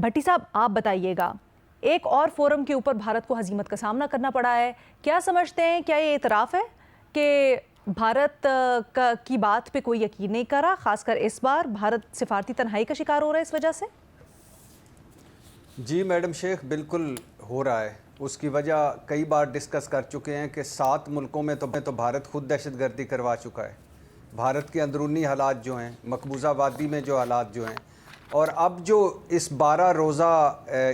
भट्टी साहब, आप बताइएगा, एक और फोरम के ऊपर भारत को हजीमत का सामना करना पड़ा है। क्या समझते हैं, क्या ये इतराफ़ है कि भारत की बात पे कोई यकीन नहीं कर रहा, खासकर इस बार भारत सिफारती तन्हाई का शिकार हो रहा है इस वजह से? जी मैडम शेख, बिल्कुल हो रहा है। उसकी वजह कई बार डिस्कस कर चुके हैं कि 7 मुल्कों में तो भारत खुद दहशतगर्दी करवा चुका है। भारत के अंदरूनी हालात जो हैं, मकबूजा वादी में जो हालात जो हैं, और अब जो इस 12 रोज़ा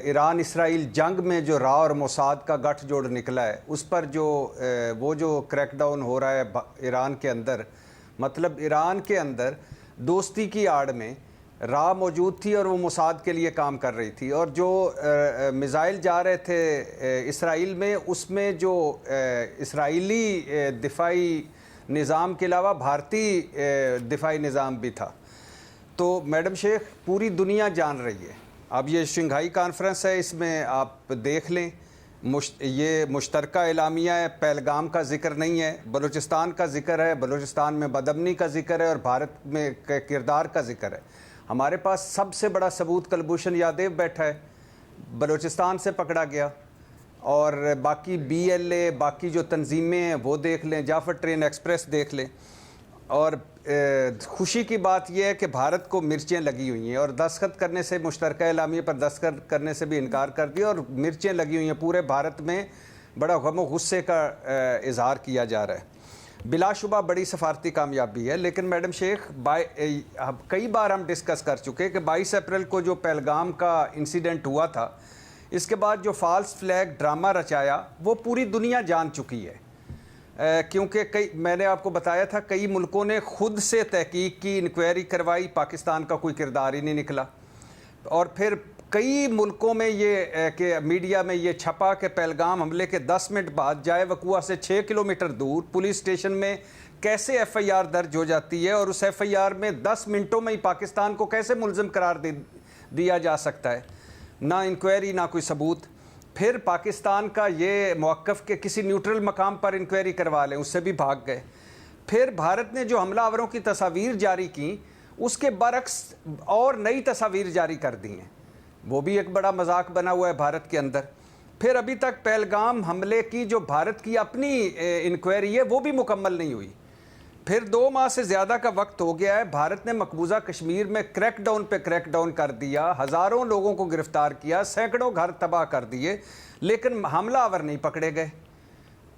ईरान इसराइल जंग में जो रा और मोसाद का गठजोड़ निकला है, उस पर जो वो जो क्रैकडाउन हो रहा है ईरान के अंदर, मतलब ईरान के अंदर दोस्ती की आड़ में रा मौजूद थी और वो मोसाद के लिए काम कर रही थी, और जो मिज़ाइल जा रहे थे इसराइल में, उसमें जो इसराइली दिफाई निज़ाम के अलावा भारतीय दिफाई निज़ाम भी था। तो मैडम शेख, पूरी दुनिया जान रही है। अब ये शंघाई कॉन्फ्रेंस है, इसमें आप देख लें, ये मुश्तरका एलामिया है, पहलगाम का जिक्र नहीं है, बलूचिस्तान का जिक्र है, बलूचिस्तान में बदअमनी का जिक्र है और भारत में किरदार का जिक्र है। हमारे पास सबसे बड़ा सबूत कुलभूषण यादव बैठा है, बलूचिस्तान से पकड़ा गया, और बाकी BLA, बाकी जो तंजीमें हैं वो देख लें, जाफर ट्रेन एक्सप्रेस देख लें। और खुशी की बात यह है कि भारत को मिर्चें लगी हुई हैं, और दस्तखत करने से, मुश्तरका एलामिया पर दस्तखत करने से भी इनकार कर दिया, और मिर्चें लगी हुई हैं। पूरे भारत में बड़ा गम और गुस्से का इजहार किया जा रहा है। बिलाशुबा बड़ी सफारती कामयाबी है। लेकिन मैडम शेख, कई बार हम डिस्कस कर चुके हैं कि 22 अप्रैल को जो पहलगाम का इंसिडेंट हुआ था, इसके बाद जो फॉल्स फ्लैग ड्रामा रचाया वो पूरी दुनिया जान चुकी है। क्योंकि मैंने आपको बताया था, कई मुल्कों ने खुद से तहकीक की, इंक्वायरी करवाई, पाकिस्तान का कोई किरदार ही नहीं निकला। और फिर कई मुल्कों में ये कि मीडिया में ये छपा कि पहलगाम हमले के 10 मिनट बाद जाए वकुआ से 6 किलोमीटर दूर पुलिस स्टेशन में कैसे FIR दर्ज हो जाती है, और उस FIR में 10 मिनटों में ही पाकिस्तान को कैसे मुलजिम करार दिया जा सकता है। ना इंक्वायरी, ना कोई सबूत। फिर पाकिस्तान का ये मौक़िफ़ के किसी न्यूट्रल मकाम पर इंक्वायरी करवा लें, उससे भी भाग गए। फिर भारत ने जो हमलावरों की तस्वीर जारी की, उसके बरक्स और नई तस्वीर जारी कर दी हैं, वो भी एक बड़ा मजाक बना हुआ है भारत के अंदर। फिर अभी तक पहलगाम हमले की जो भारत की अपनी इंक्वायरी है वो भी मुकम्मल नहीं हुई। फिर 2 माह से ज़्यादा का वक्त हो गया है, भारत ने मकबूजा कश्मीर में क्रैकडाउन पे क्रैकडाउन कर दिया, हज़ारों लोगों को गिरफ्तार किया, सैकड़ों घर तबाह कर दिए, लेकिन हमलावर नहीं पकड़े गए।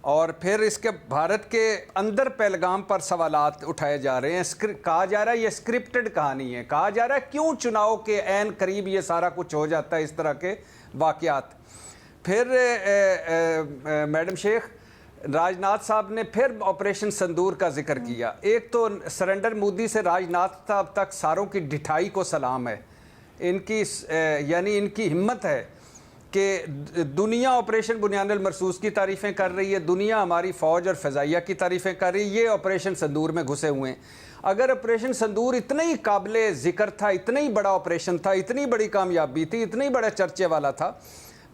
और फिर इसके भारत के अंदर पहलगाम पर सवालात उठाए जा रहे हैं। कहा जा रहा है ये स्क्रिप्टेड कहानी है। कहा जा रहा है क्यों चुनाव के ऐन करीब ये सारा कुछ हो जाता है, इस तरह के वाक़यात। फिर मैडम शेख, राजनाथ साहब ने फिर ऑपरेशन संदूर का जिक्र किया। एक तो सरेंडर मोदी से राजनाथ साहब तक सारों की ढिठाई को सलाम है। इनकी यानी इनकी हिम्मत है कि दुनिया ऑपरेशन बुनियानुल मरसूस की तारीफ़ें कर रही है, दुनिया हमारी फ़ौज और फ़ज़ाइया की तारीफ़ें कर रही है, ये ऑपरेशन संदूर में घुसे हुए हैं। अगर ऑपरेशन संदूर इतना ही काबिल ज़िक्र था, इतना ही बड़ा ऑपरेशन था, इतनी बड़ी कामयाबी थी, इतनी बड़े चर्चे वाला था,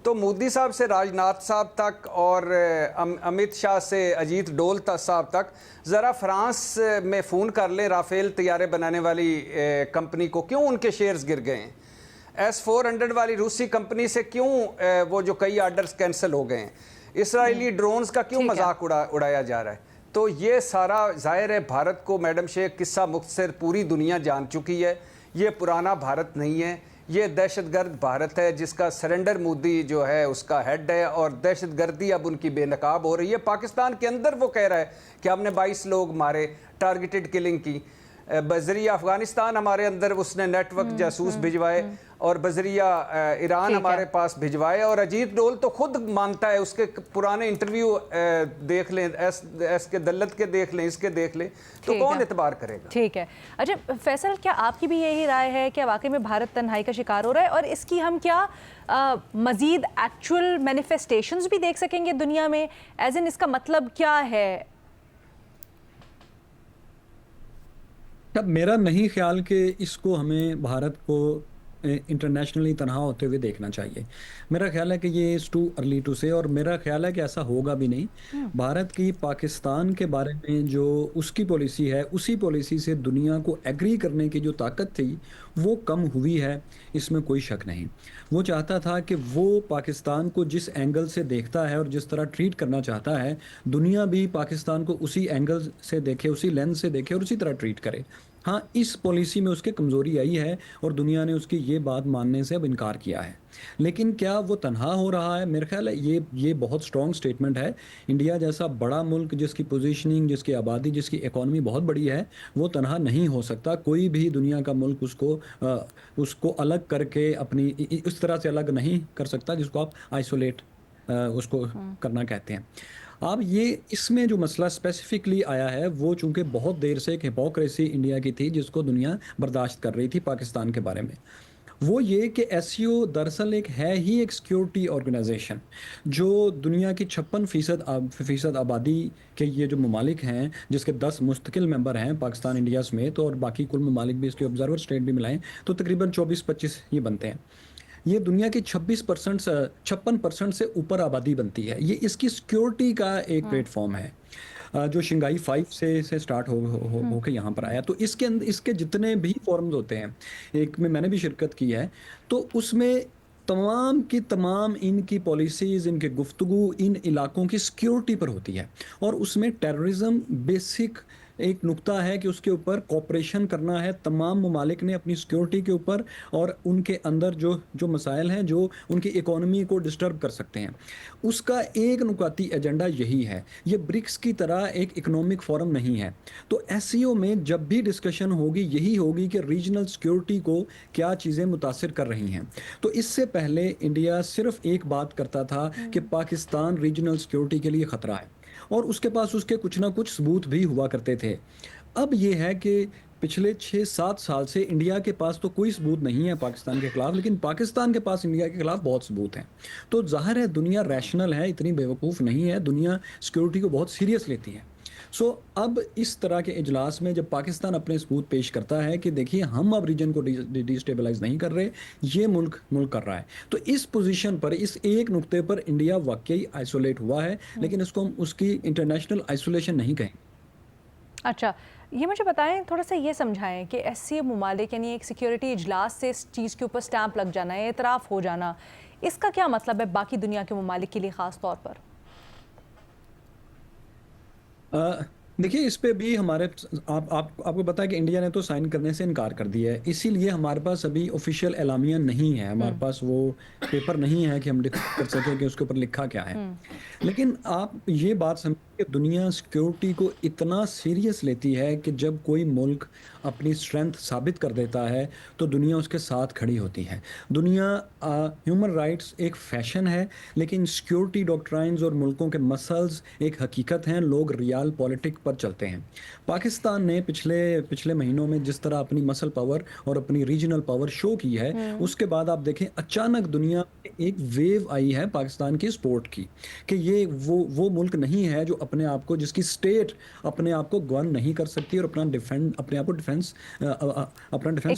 तो मोदी साहब से राजनाथ साहब तक और अमित शाह से अजीत डोल साहब तक ज़रा फ्रांस में फ़ोन कर लें, राफेल तैयारे बनाने वाली कंपनी को क्यों उनके शेयर्स गिर गए हैं, S-400 वाली रूसी कंपनी से क्यों वो जो कई आर्डर्स कैंसिल हो गए हैं, इसराइली ड्रोन्स का क्यों मजाक उड़ाया जा रहा है। तो ये सारा ज़ाहिर है भारत को, मैडम शेख, किस्सा मुख्तसर पूरी दुनिया जान चुकी है। ये पुराना भारत नहीं है, ये दहशतगर्द भारत है जिसका सरेंडर मोदी जो है उसका हेड है, और दहशतगर्दी अब उनकी बेनकाब हो रही है। पाकिस्तान के अंदर वो कह रहा है कि हमने 22 लोग मारे, टारगेटेड किलिंग की। बजरिया अफगानिस्तान हमारे अंदर उसने नेटवर्क जासूस भिजवाए, और बजरिया ईरान हमारे पास भिजवाए, और अजीत डोल तो खुद मानता है, उसके पुराने इंटरव्यू देख लें, एस के दल्लत के देख लें, इसके देख लें, तो कौन एतबार करेगा। ठीक है। अच्छा फैसल, क्या आपकी भी यही राय है कि वाकई में भारत तन्हाई का शिकार हो रहा है, और इसकी हम क्या मजीद एक्चुअल मैनिफेस्टेशंस भी देख सकेंगे दुनिया में, एज इन इसका मतलब क्या है? तब मेरा नहीं ख्याल कि इसको हमें भारत को इंटरनेशनली तनहा होते हुए देखना चाहिए। मेरा ख्याल है कि ये इज़ टू अर्ली टू से, और मेरा ख्याल है कि ऐसा होगा भी नहीं। भारत की पाकिस्तान के बारे में जो उसकी पॉलिसी है, उसी पॉलिसी से दुनिया को एग्री करने की जो ताकत थी, वो कम हुई है, इसमें कोई शक नहीं। वो चाहता था कि वो पाकिस्तान को जिस एंगल से देखता है और जिस तरह ट्रीट करना चाहता है, दुनिया भी पाकिस्तान को उसी एंगल से देखे, उसी लेंस से देखे और उसी तरह ट्रीट करे। हाँ, इस पॉलिसी में उसके कमज़ोरी आई है और दुनिया ने उसकी ये बात मानने से अब इनकार किया है। लेकिन क्या वो तनहा हो रहा है? मेरा ख्याल है ये बहुत स्ट्रॉन्ग स्टेटमेंट है। इंडिया जैसा बड़ा मुल्क, जिसकी पोजीशनिंग, जिसकी आबादी, जिसकी इकॉनमी बहुत बड़ी है, वो तनहा नहीं हो सकता। कोई भी दुनिया का मुल्क उसको अलग करके अपनी इस तरह से अलग नहीं कर सकता जिसको आप आइसोलेट उसको करना कहते हैं। अब ये इसमें जो मसला स्पेसिफिकली आया है, वो चूंकि बहुत देर से एक हिपोक्रेसी इंडिया की थी जिसको दुनिया बर्दाश्त कर रही थी पाकिस्तान के बारे में। वो ये कि एससीओ दरअसल एक है ही एक सिक्योरिटी ऑर्गेनाइजेशन, जो दुनिया की 56% आबादी के ये जो ममालिक हैं, जिसके 10 मुस्तकिल मेंबर हैं, पाकिस्तान, इंडिया समेत, और बाकी कुल ममालिक भी इसके ऑब्जर्वर स्टेट भी मिलाएं तो तकरीबन 24-25 ये बनते हैं। ये दुनिया की 56% से ऊपर आबादी बनती है। ये इसकी सिक्योरिटी का एक प्लेटफॉर्म है जो शंघाई 5 से स्टार्ट होके यहाँ पर आया। तो इसके अंदर इसके जितने भी फोरम्स होते हैं, एक में मैंने भी शिरकत की है, तो उसमें तमाम की तमाम इनकी पॉलिसीज़, इनके गुफ्तगू इन इलाकों की सिक्योरिटी पर होती है। और उसमें टेररिज्म बेसिक एक नुक्ता है कि उसके ऊपर कॉपरेशन करना है तमाम ममालिक ने अपनी सिक्योरिटी के ऊपर, और उनके अंदर जो जो मसाइल हैं जो उनकी इकोनॉमी को डिस्टर्ब कर सकते हैं, उसका एक नुकाती एजेंडा यही है। ये ब्रिक्स की तरह एक इकोनॉमिक फोरम नहीं है। तो एससीओ में जब भी डिस्कशन होगी, यही होगी कि रीजनल सिक्योरिटी को क्या चीज़ें मुतासिर कर रही हैं। तो इससे पहले इंडिया सिर्फ एक बात करता था कि पाकिस्तान रीजनल सिक्योरिटी के लिए ख़तरा है, और उसके पास उसके कुछ ना कुछ सबूत भी हुआ करते थे। अब ये है कि पिछले 6-7 साल से इंडिया के पास तो कोई सबूत नहीं है पाकिस्तान के खिलाफ, लेकिन पाकिस्तान के पास इंडिया के खिलाफ बहुत सबूत हैं। तो ज़ाहिर है दुनिया रैशनल है, इतनी बेवकूफ़ नहीं है, दुनिया सिक्योरिटी को बहुत सीरियस लेती है। सो अब इस तरह के इजलास में जब पाकिस्तान अपने सबूत पेश करता है कि देखिए हम अब रीजन को डिस्टेबलाइज नहीं कर रहे, ये मुल्क कर रहा है, तो इस पोजीशन पर, इस एक नुक्ते पर इंडिया वाकई आइसोलेट हुआ है, लेकिन इसको हम उसकी इंटरनेशनल आइसोलेशन नहीं कहें। अच्छा, ये मुझे बताएं, थोड़ा सा ये समझाएं कि एससीओ ममालिक यानी एक सिक्योरिटी इजलास से इस चीज़ के ऊपर स्टैंप लग जाना, एतराफ़ हो जाना, इसका क्या मतलब है बाकी दुनिया के ममालिक के लिए ख़ास तौर पर? देखिए, इस पे भी हमारे आपको पता है कि इंडिया ने तो साइन करने से इनकार कर दिया है, इसीलिए हमारे पास अभी ऑफिशियल एलामिया नहीं है, हमारे पास वो पेपर नहीं है कि हम कर सकें कि उसके ऊपर लिखा क्या है। लेकिन आप ये बात समझिए कि दुनिया सिक्योरिटी को इतना सीरियस लेती है कि जब कोई मुल्क अपनी स्ट्रेंथ साबित कर देता है तो दुनिया उसके साथ खड़ी होती है। दुनिया ह्यूमन राइट्स एक फैशन है, लेकिन सिक्योरिटी डॉक्ट्राइन्स और मुल्कों के मसल्स एक हकीकत हैं, लोग रियल पॉलिटिक पर चलते हैं। पाकिस्तान ने पिछले महीनों में जिस तरह अपनी मसल पावर और अपनी रीजनल पावर शो की है, उसके बाद आप देखें अचानक दुनिया में एक वेव आई है पाकिस्तान की सपोर्ट की, कि ये वो मुल्क नहीं है जो अपने आप को, जिसकी स्टेट अपने आप को गवर्न नहीं कर सकती और अपने आप को डिफेंस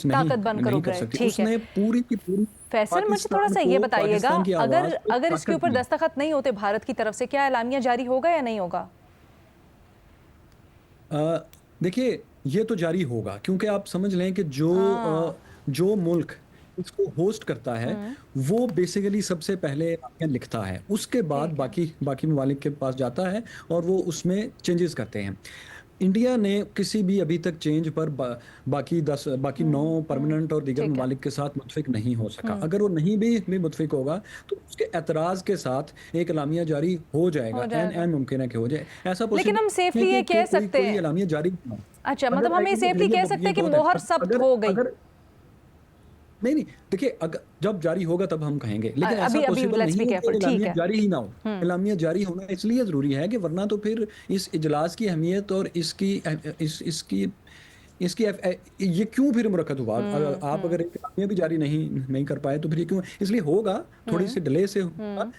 नहीं कर सकती। उसने पूरी की पूरी। फैसल, मुझे थोड़ा सा ये बताइएगा, अगर इसके ऊपर दस्तखत नहीं होते भारत की तरफ से, क्या एलामिया जारी होगा या नहीं होगा? देखिए, ये तो जारी होगा, क्योंकि आप समझ लें कि जो मुल्क इसको होस्ट करता है वो बेसिकली सबसे पहले लिखता है, उसके बाद बाकी ममालिक के पास जाता है और वो उसमें चेंजेस करते हैं। इंडिया ने किसी भी अभी तक चेंज पर बाकी 9 परमानेंट और दीगर ममालिक के साथ मुतफिक नहीं हो सका। अगर वो नहीं भी मुतफिक होगा तो उसके एतराज़ के साथ एक एलामिया जारी हो जाएगा। एन मुमकिन है कि हो जाए ऐसा। लेकिन हम सेफली ये कह सकते हैं एलामिया जारी। अच्छा, मतलब हम ये सेफली कह सकते हैं कि मोहर सख्त हो गई। नहीं, देखिए, अगर जब जारी होगा तब हम कहेंगे, लेकिन ऐसा पॉसिबल नहीं है कि एलामिया जारी ही ना हो। एलामिया जारी होना इसलिए ज़रूरी है कि वरना तो फिर इस इजलास की अहमियत और इसकी ये क्यों फिर मुरक्कत हुआ? आप अगर एक एलामिया भी जारी नहीं कर पाए तो फिर ये क्यों? इसलिए होगा, थोड़ी सी डिले से होगा,